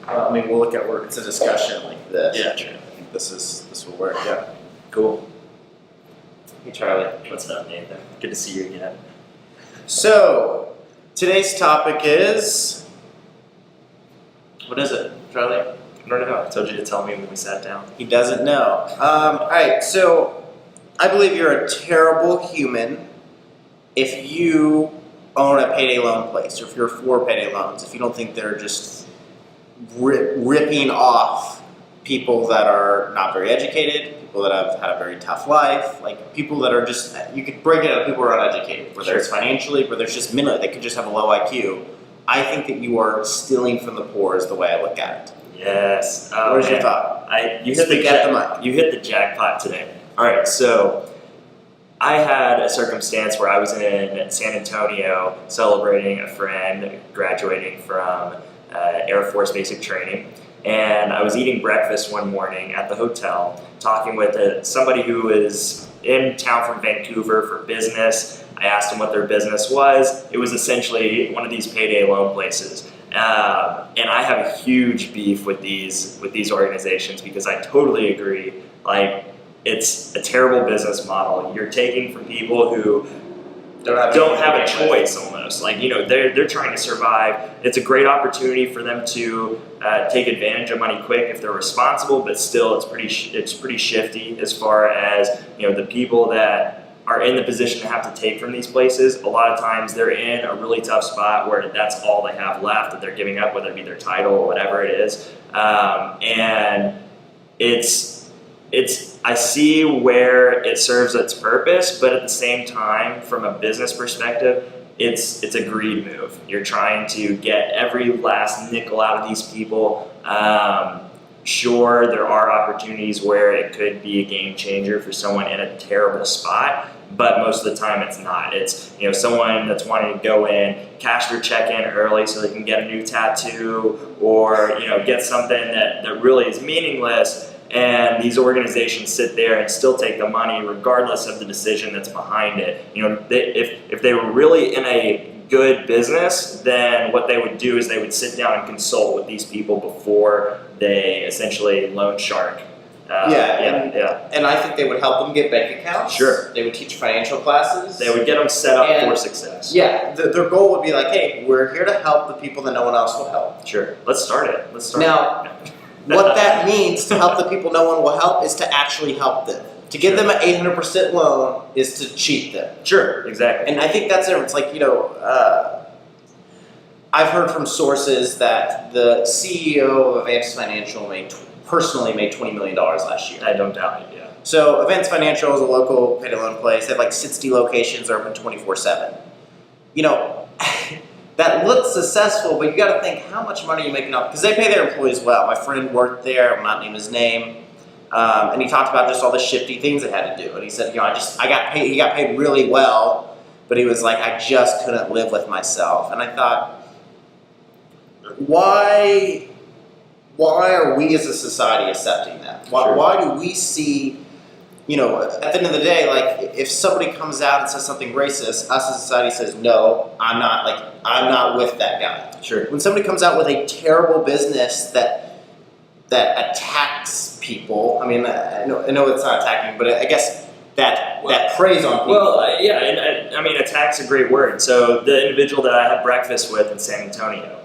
We'll look at where it's a discussion like this. Yeah, true. I think this will work. Yeah. Cool. Hey, Charlie. What's up, Nathan? Good to see you again. So, today's topic is. What is it, Charlie? I don't know. I told you to tell me when we sat down. He doesn't know. Alright, so I believe you're a terrible human if you own a payday loan place, or if you're for payday loans, if you don't think they're just ripping off people that are not very educated, people that have had a very tough life, like people that are just, you could break it up, people who are uneducated, whether it's financially, whether it's just mentally, they could just have a low IQ. I think that you are stealing from the poor is the way I look at it. Yes. What is your thought? You hit the jackpot today. All right, so I had a circumstance where I was in San Antonio celebrating a friend graduating from Air Force basic training, and I was eating breakfast one morning at the hotel, talking with somebody who was in town from Vancouver for business. I asked them what their business was. It was essentially one of these payday loan places. And I have a huge beef with these organizations because I totally agree. Like, it's a terrible business model. You're taking from people who don't have a choice almost. Like, they're trying to survive. It's a great opportunity for them to take advantage of money quick if they're responsible, but still it's pretty shifty as far as, the people that are in the position to have to take from these places. A lot of times they're in a really tough spot where that's all they have left that they're giving up, whether it be their title or whatever it is. And I see where it serves its purpose, but at the same time, from a business perspective, it's a greed move. You're trying to get every last nickel out of these people. Sure, there are opportunities where it could be a game changer for someone in a terrible spot, but most of the time it's not. It's someone that's wanting to go in, cash their check in early so they can get a new tattoo, or get something that really is meaningless. And these organizations sit there and still take the money regardless of the decision that's behind it. If they were really in a good business, then what they would do is they would sit down and consult with these people before they essentially loan shark. And I think they would help them get bank accounts. Sure. They would teach financial classes. They would get them set up for success. Yeah, their goal would be like, hey, we're here to help the people that no one else will help. Sure. Let's start it. Now, what that means to help the people no one will help is to actually help them. To give them an 800% loan is to cheat them. Sure, exactly. And I think that's it. It's like, I've heard from sources that the CEO of Advance Financial personally made $20 million last year. I don't doubt it, yeah. So Advance Financial is a local payday loan place. They have like 60 locations, they're open 24/7. That looks successful, but you got to think, how much money are you making off? Because they pay their employees well. My friend worked there. I'm not naming his name, and he talked about just all the shifty things they had to do. And he said, I got paid. He got paid really well, but he was like, I just couldn't live with myself. And I thought, why are we as a society accepting that? Why do we see? At the end of the day, like, if somebody comes out and says something racist, us as a society says, no, I'm not with that guy. Sure. When somebody comes out with a terrible business that attacks people, I know it's not attacking, but I guess that preys on people. Well, and attack's a great word. So the individual that I had breakfast with in San Antonio,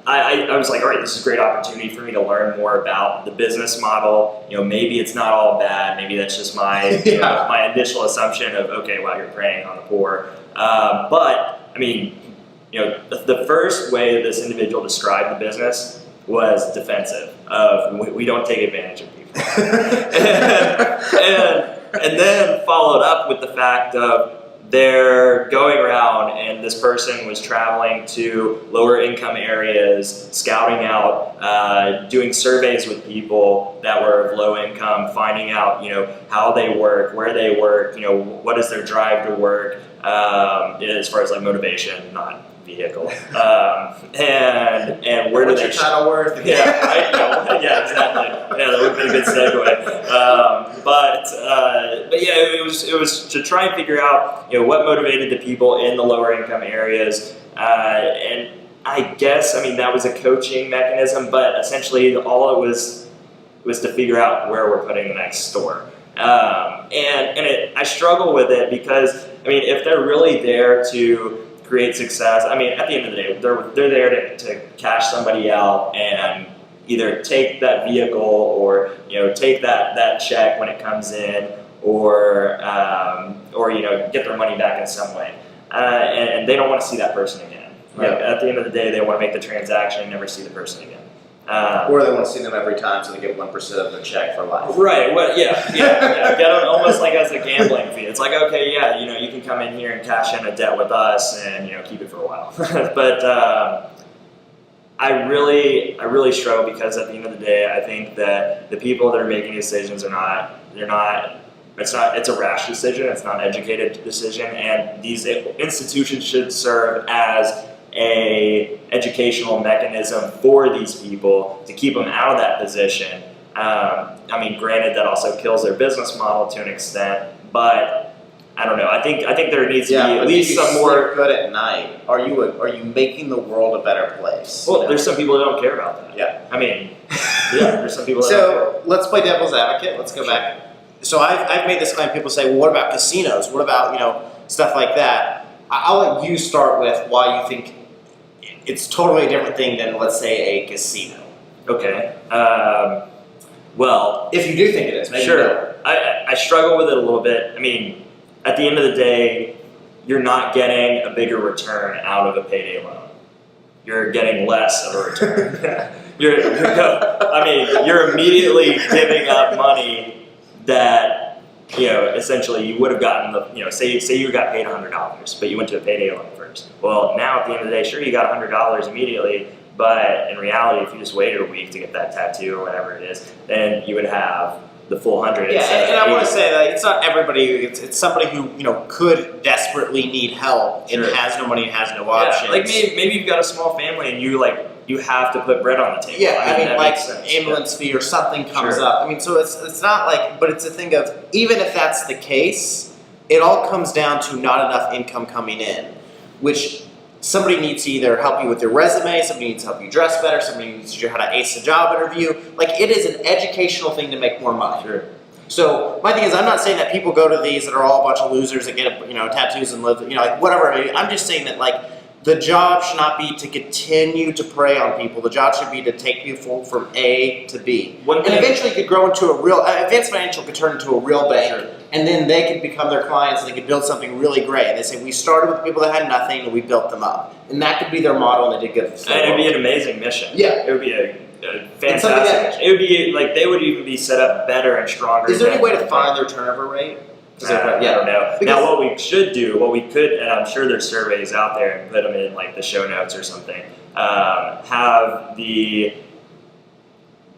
I was like, all right, this is a great opportunity for me to learn more about the business model. Maybe it's not all bad. Maybe that's just my my initial assumption of, okay, wow, you're preying on the poor. But the first way this individual described the business was defensive. We don't take advantage of people, and then followed up with the fact of, they're going around, and this person was traveling to lower income areas, scouting out, doing surveys with people that were of low income, finding out, how they work, where they work, what is their drive to work, as far as like motivation, not vehicle, and where what's your title worth? Yeah, exactly. Yeah, that would be a good segue. But yeah, it was to try and figure out what motivated the people in the lower income areas, and I guess, I mean, that was a coaching mechanism, but essentially all it was to figure out where we're putting the next store. I struggle with it because, I mean, if they're really there to create success, I mean, at the end of the day, they're there to cash somebody out and either take that vehicle or, take that check when it comes in, or get their money back in some way. And they don't want to see that person again. Like, at the end of the day, they want to make the transaction and never see the person again. Or they want to see them every time so they get 1% of the check for life. Right. Well, yeah. Get it almost like as a gambling fee. It's like, okay, yeah, you can come in here and cash in a debt with us and keep it for a while. But I really struggle because at the end of the day, I think that the people that are making decisions it's a rash decision. It's not an educated decision, and these institutions should serve as a educational mechanism for these people to keep them out of that position. I mean, granted, that also kills their business model to an extent, but I don't know. I think there needs to be at least some more. Good at night. Are you making the world a better place? Well, there's some people that don't care about that. Yeah. I mean, there's some people that don't care. So let's play devil's advocate. Let's go back. So I've made this claim. People say, well, what about casinos? What about stuff like that? I'll let you start with why you think it's totally a different thing than, let's say, a casino. Okay. Well, if you do think it is, maybe sure. I struggle with it a little bit. I mean, at the end of the day, you're not getting a bigger return out of a payday loan. You're getting less of a return. You're immediately giving up money that essentially you would have gotten say you got paid $100, but you went to a payday loan first. Well, now at the end of the day, sure, you got $100 immediately, but in reality, if you just waited a week to get that tattoo or whatever it is, then you would have the full 100. Yeah, and I want to say that it's not everybody. It's somebody who could desperately need help and has no money and has no options. Like maybe you've got a small family and you have to put bread on the table. Yeah, I mean like ambulance fee or something comes up. I mean, so it's not like, but it's a thing of, even if that's the case, it all comes down to not enough income coming in, which somebody needs to either help you with your resume, somebody needs to help you dress better, somebody needs to teach you how to ace a job interview. Like, it is an educational thing to make more money. Sure. So my thing is, I'm not saying that people go to these that are all a bunch of losers that get tattoos and live like whatever. I'm just saying that like, the job should not be to continue to prey on people. The job should be to take people from A to B. And eventually could grow into a real, Advanced Financial could turn into a real bank, and then they could become their clients and they could build something really great. And they say, we started with people that had nothing and we built them up. And that could be their model, and they did good. And it would be an amazing mission. Yeah. It would be a fantastic mission. It would be like, they would even be set up better and stronger. Is there any way to find their turnover rate? I don't know. Now, what we should do, what we could, and I'm sure there's surveys out there, and put them in like the show notes or something, have the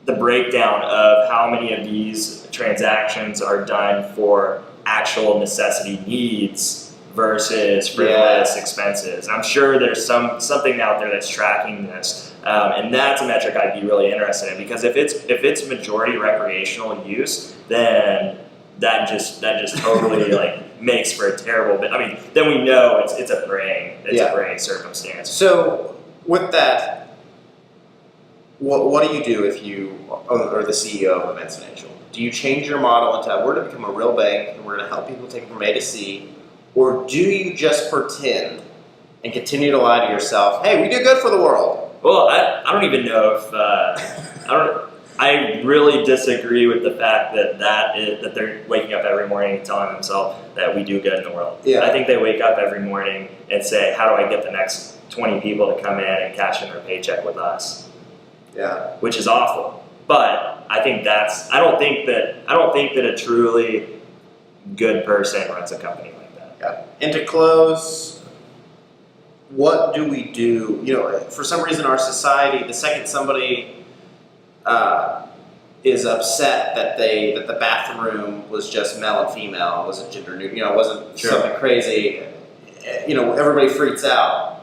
breakdown of how many of these transactions are done for actual necessity needs versus frivolous expenses. I'm sure there's something out there that's tracking this, and that's a metric I'd be really interested in, because if it's majority recreational use, then that just totally like makes for a terrible bit. I mean, then we know it's a preying circumstance. So with that, what do you do if you are the CEO of Advanced Financial? Do you change your model into, we're going to become a real bank and we're going to help people take from A to C, or do you just pretend and continue to lie to yourself? Hey, we do good for the world. Well, I don't even know if I really disagree with the fact that they're waking up every morning and telling themselves that we do good in the world. Yeah. I think they wake up every morning and say, how do I get the next 20 people to come in and cash in their paycheck with us? Yeah. Which is awful. But I think I don't think that a truly good person runs a company like that. Yeah. And to close, what do we do? For some reason, our society, the second somebody is upset that the bathroom was just male and female, wasn't gender neutral, wasn't something crazy, everybody freaks out.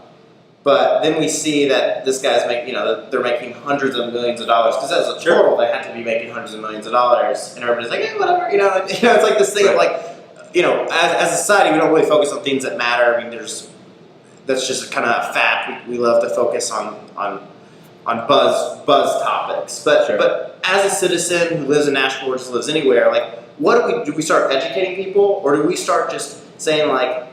But then we see that this guy's they're making hundreds of millions of dollars, because as a total, they have to be making hundreds of millions of dollars, and everybody's like, yeah, whatever, it's like this thing of like, as a society, we don't really focus on things that matter. I mean, that's just kind of a fact. We love to focus on buzz topics, but Sure. but as a citizen who lives in Nashville or just lives anywhere, like what do we start educating people, or do we start just saying like,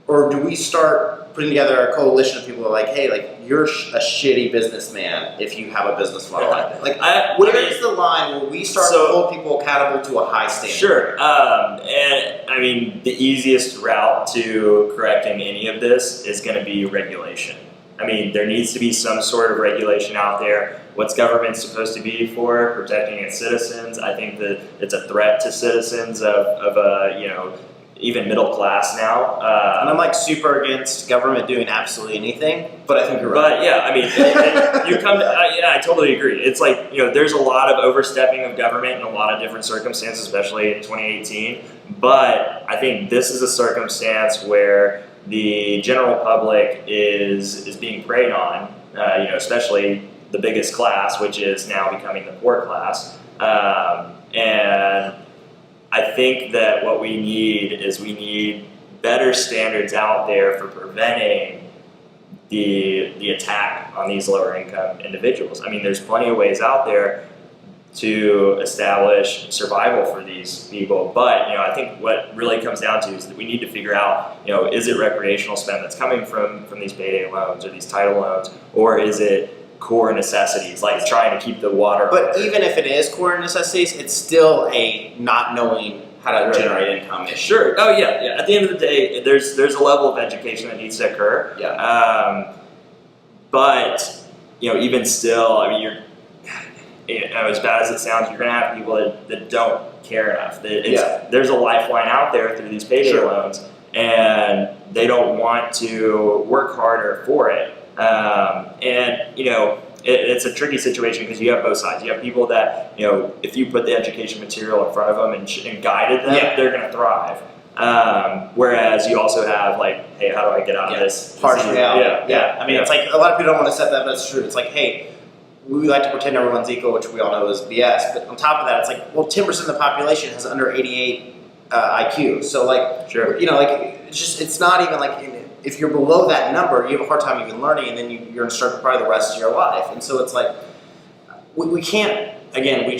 or do we start putting together a coalition of people like, hey, like you're a shitty businessman if you have a business model like that? Like, where is the line where we start to hold people accountable to a high standard? Sure, and I mean the easiest route to correcting any of this is going to be regulation. I mean, there needs to be some sort of regulation out there. What's government supposed to be for? Protecting its citizens. I think that it's a threat to citizens of even middle class now. And I'm like super against government doing absolutely anything, but I think you're right. But yeah, I mean, you come to, I totally agree. It's like, there's a lot of overstepping of government in a lot of different circumstances, especially in 2018. But I think this is a circumstance where the general public is being preyed on, especially the biggest class, which is now becoming the poor class. And I think that what we need better standards out there for preventing the attack on these lower income individuals. I mean, there's plenty of ways out there to establish survival for these people, but I think what really comes down to is that we need to figure out, is it recreational spend that's coming from these payday loans or these title loans, or is it core necessities, like trying to keep the water. But even if it is core necessities, it's still a not knowing how to generate income issue. Sure. Oh yeah. At the end of the day, there's a level of education that needs to occur. Yeah. But even still, I mean, as bad as it sounds, you're gonna have people that don't care enough. There's a lifeline out there through these payday loans, and they don't want to work harder for it. It's a tricky situation because you have both sides. You have people that, if you put the education material in front of them and guided them, they're going to thrive. Whereas you also have like, hey, how do I get out of this? Partial reality. I mean, it's like a lot of people don't want to set that, but it's true. It's like, hey, we like to pretend everyone's equal, which we all know is BS. But on top of that, it's like, well, 10% of the population has under 88 IQ. So like, it's not even like, if you're below that number, you have a hard time even learning, and then you're going to struggle probably the rest of your life. And so it's like, we can't, again, we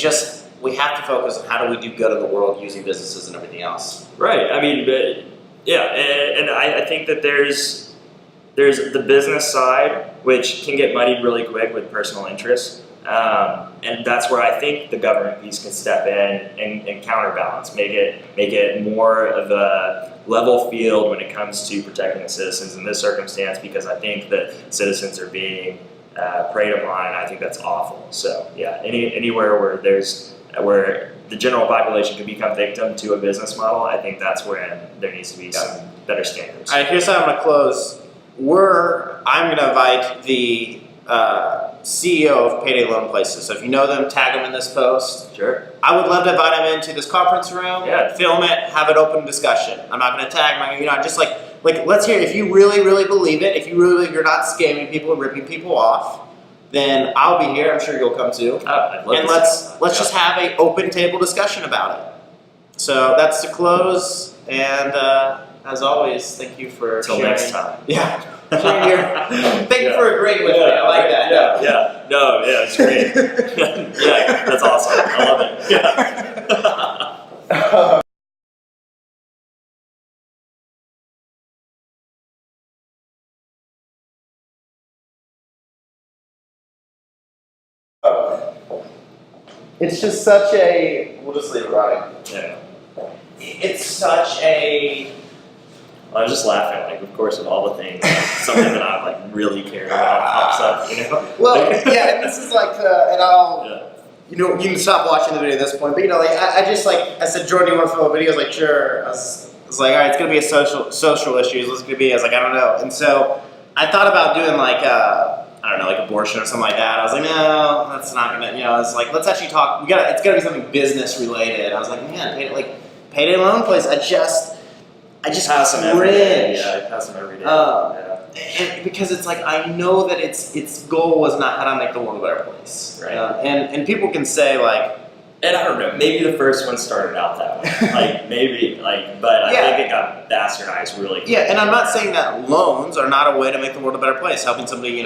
have to focus on how do we do good in the world using businesses and everything else. Right. I mean, and I think that there's the business side, which can get muddied really quick with personal interests. And that's where I think the government piece can step in and counterbalance, make it more of a level field when it comes to protecting the citizens in this circumstance, because I think that citizens are being preyed upon, and I think that's awful. So yeah, anywhere where the general population can become victim to a business model, I think that's where there needs to be some better standards. All right, here's how I'm going to close. I'm going to invite the CEO of Payday Loan Places. So if you know them, tag them in this post. Sure. I would love to invite them into this conference room, film it, have an open discussion. I'm not going to tag, just like let's hear it. If you really, really believe it, if you really believe you're not scamming people and ripping people off, then I'll be here. I'm sure you'll come too. I'd love and to let's just have an open table discussion about it. So that's to close, and as always, thank you for Till sharing. next time. Yeah. Thank you for agreeing with me. I like that. Yeah. No, yeah, it's great. Yeah, that's awesome. I love it. Yeah. It's just such a. We'll just leave it running. Yeah. It's such a. I was just laughing, like, of course, of all the things, something that I really care about pops up, Well, yeah, and this is like, and I'll, you can stop watching the video at this point, but I said, Jordan, do you want to film a video? I was like, sure. I was like, all right, it's gonna be a social issues. What's it gonna be? I was like, I don't know. And so I thought about doing like abortion or something like that. I was like, no, that's not gonna. I was like, let's actually talk. It's gotta be something business related. I was like, man, Payday Loan Place. I just pass them every day. cringe. Yeah, I pass them every day. And because it's like, I know that its goal was not how to make the world a better place. Right. And people can say like, And I don't know, maybe the first one started out that way. But I think it got bastardized really quick. Yeah, and I'm not saying that loans are not a way to make the world a better place, helping somebody,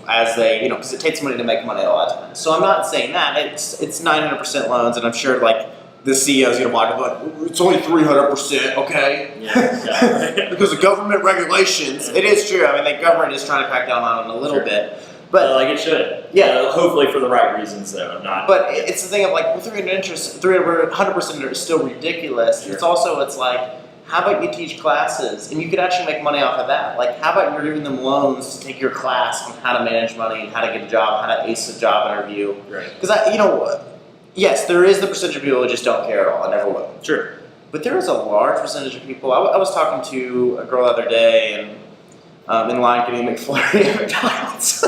as they, because it takes money to make money a lot of times. So I'm not saying that. It's 900% loans, and I'm sure, the CEO's going to walk up like, it's only 300%, okay? Yeah. Because of government regulations. It is true. I mean, the government is trying to crack down on it a little bit. But it should. Yeah. Hopefully for the right reasons, though. Not. It's the thing of 300% is still ridiculous. Sure. It's also, how about you teach classes and you could actually make money off of that? How about you're giving them loans to take your class on how to manage money and how to get a job, how to ace a job interview? Right. Because yes, there is the percentage of people who just don't care at all and never will. Sure. But there is a large percentage of people. I was talking to a girl the other day and in line getting a McFlurry at McDonald's.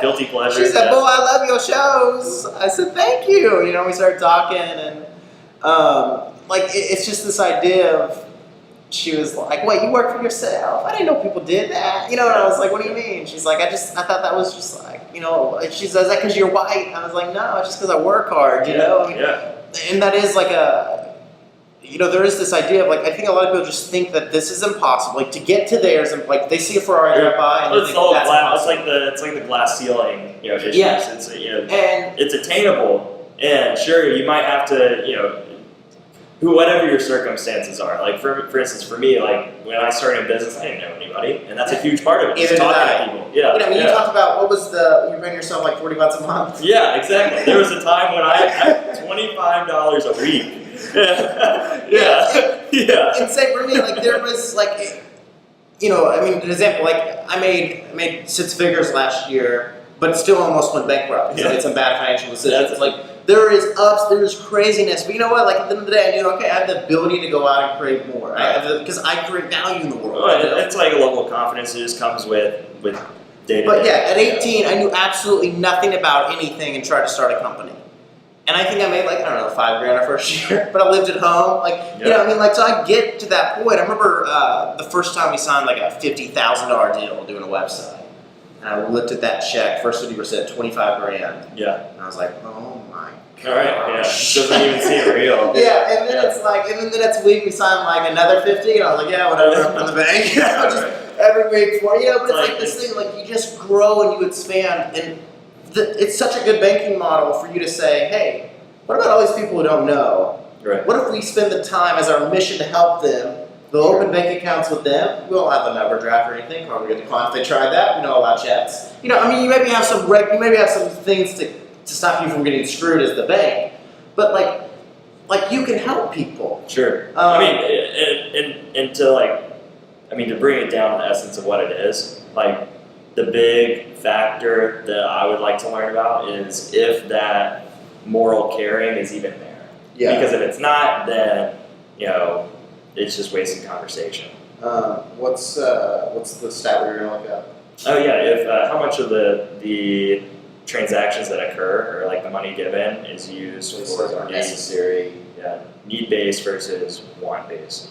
Guilty pleasure. She said, "Boy, I love your shows." I said, "Thank you." We started talking, and it's just this idea of. She was like, "Wait, you work for yourself? I didn't know people did that." And I was like, "What do you mean?" She's like, I thought that was just She says, "Is that because you're white?" I was like, "No, it's just because I work hard." Yeah. And that is there is this idea of I think a lot of people just think that this is impossible. To get to theirs, and they see a Ferrari drive by, and they think that's impossible. It's like the glass ceiling, issues. Yeah. And it's attainable, and sure, you might have to, whatever your circumstances are. For instance, for me, when I started in business, I didn't know anybody, and that's a huge part of it. Just talking to people. Yeah. You talked about you paying yourself $40 a month. Yeah, exactly. There was a time when I had $25 a week. Yeah. And say for me, there was an example. I made 6 figures last year, but still almost went bankrupt because I made some bad financial decisions. There is ups, there is craziness, but you know what? At the end of the day, I knew I have the ability to go out and create more. Because I create value in the world. It's a level of confidence that just comes with day-to-day. But yeah, at 18, I knew absolutely nothing about anything and tried to start a company. And I think I made $5,000 our first year, but I lived at home. So I get to that point. I remember the first time we signed a $50,000 deal doing a website. And I looked at that check, first 50%, $25,000. Yeah. And I was like, oh my God. All right, yeah. Doesn't even seem real. Yeah, and then it's and then the next week we signed another 50, and I was like, yeah, whatever, I'm in the bank. Just every week for but it's this thing, you just grow and you expand, and it's such a good banking model for you to say, hey, what about all these people who don't know? Right. What if we spend the time as our mission to help them? They'll open bank accounts with them. We don't have them overdraft or anything. Or we get declined if they tried that. We don't allow checks. You maybe have some things to stop you from getting screwed as the bank, but you can help people. Sure. To bring it down to the essence of what it is, the big factor that I would like to learn about is if that moral caring is even there. Yeah. Because if it's not, then it's just wasting conversation. What's the stat we're gonna look up? Oh yeah, if how much of the transactions that occur or the money given is used for necessary, need based versus want based.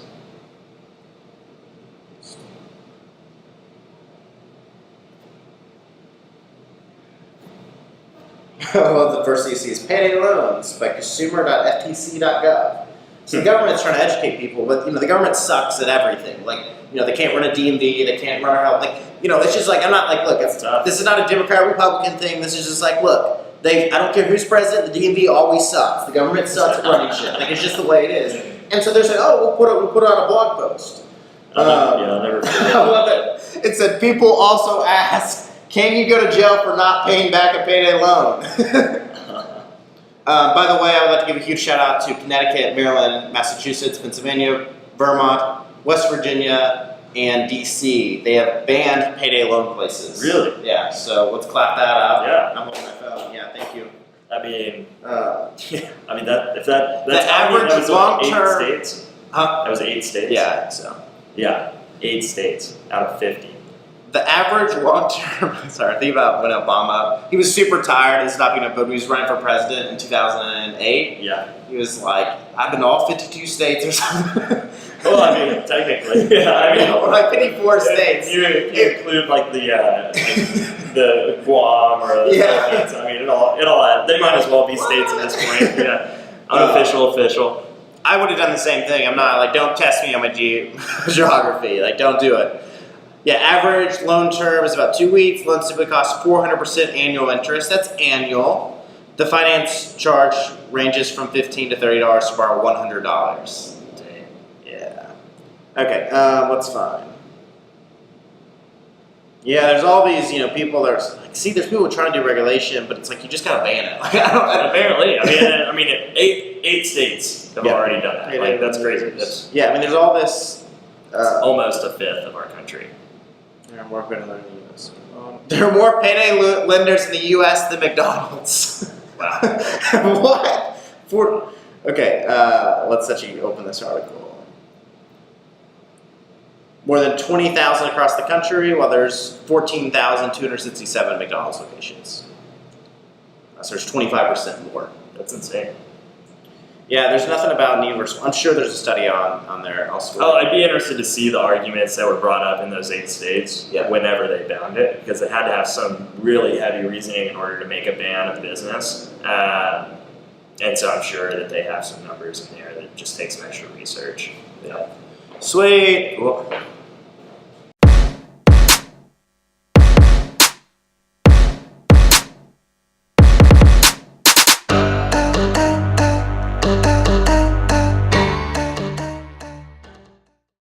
Well, the first thing you see is Payday loans by consumer.ftc.gov. So the government's trying to educate people, but the government sucks at everything. They can't run a DMV, they can't run our health. It's just I'm not look, this is not a Democrat Republican thing. This is just look, I don't care who's president, the DMV always sucks. The government sucks at running shit. It's just the way it is. And so they're saying, oh, we'll put out a blog post. I'll never forget. I love it. It said, people also ask, can you go to jail for not paying back a payday loan? By the way, I would like to give a huge shout out to Connecticut, Maryland, Massachusetts, Pennsylvania, Vermont, West Virginia, and DC. They have banned payday loan places. Really? Yeah, so let's clap that up. Yeah. I'm holding my phone. Yeah, thank you. That's the average long-term 8 states. Huh? That was 8 states. Yeah, so. Yeah, 8 states out of 50. The average long-term, sorry, think about when Obama, he was super tired of stopping up, but he was running for president in 2008. Yeah. He was like, I've been to all 52 states or something. Well, technically. Yeah, 54 states. You include the the Guam or the Yeah. Philippines. I mean, it all. They might as well be states at this point. Yeah, unofficial, official. I would have done the same thing. I'm not like, don't test me on my geography. Like, don't do it. Yeah, average loan term is about 2 weeks. Loans typically cost 400% annual interest. That's annual. The finance charge ranges from $15 to $30 to borrow $100. Dang. Yeah. Okay, what's fine? Yeah, there's all these, people that are like, see, there's people trying to do regulation, but it's like, you just gotta ban it. Like, Apparently, I mean, eight states have already done that. Like, that's crazy. That's yeah, I mean, there's all this. almost a fifth of our country. There are more payday lenders in the U.S. There are more payday lenders in the U.S. than McDonald's. Wow. What? Okay, let's actually open this article. More than 20,000 across the country, while there's 14,267 McDonald's locations. So there's 25% more. That's insane. Yeah, there's nothing about need versus. I'm sure there's a study on there elsewhere. Oh, I'd be interested to see the arguments that were brought up in those 8 states whenever they banned it, because it had to have some really heavy reasoning in order to make a ban of business. And so I'm sure that they have some numbers in there that just take some extra research. Yeah. Sweet. Cool.